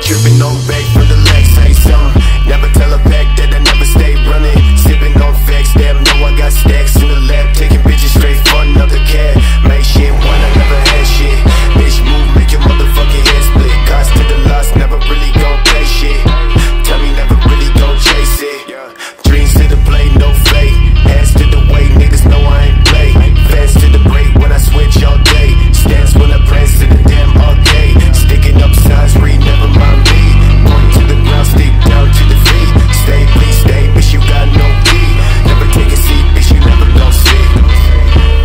Tripping on back from the legs, say something. Never tell a pack that I never stay running. Sipping on facts, damn, know I got stacks in the lab. Taking bitches straight for another cat. Make shit when I never had shit. Bitch move, make your motherfucking head split. Cost to the loss, never really gon' play shit. Tell me never really gon' chase it. Dreams to the play, no fate. Hands to the way, niggas know I ain't play. Fans to the break when I switch all day. Stance when I press to the damn arcade. Sticking up signs, read, never mind me. Point to the ground, stick down to the feet. Stay, please stay, bitch, you got no key. Never take a seat, bitch, you never gon' see.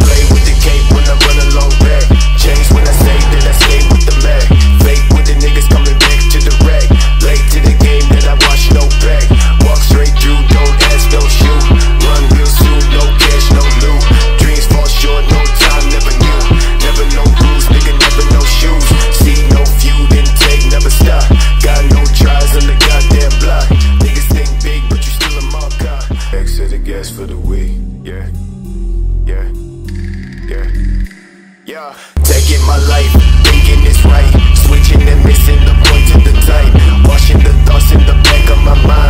Play with the cape when I run along back. Change when I say that I stay with the Mac. Fake with the niggas coming back to the wreck. Late to the game that I watch no back. Walk straight through, don't ask, don't shoot. Run real soon, no cash, no loot. Dreams fall short, no time, never knew. Never no rules, nigga, never no shoes. See no feud, intake, never stop. Got no tries on the goddamn block. Niggas think big, but you still a mob cop. Exit the gas for the week, yeah. Taking my life, thinking it's right. Switching and missing the point to the time. Washing the thoughts in the back of my mind.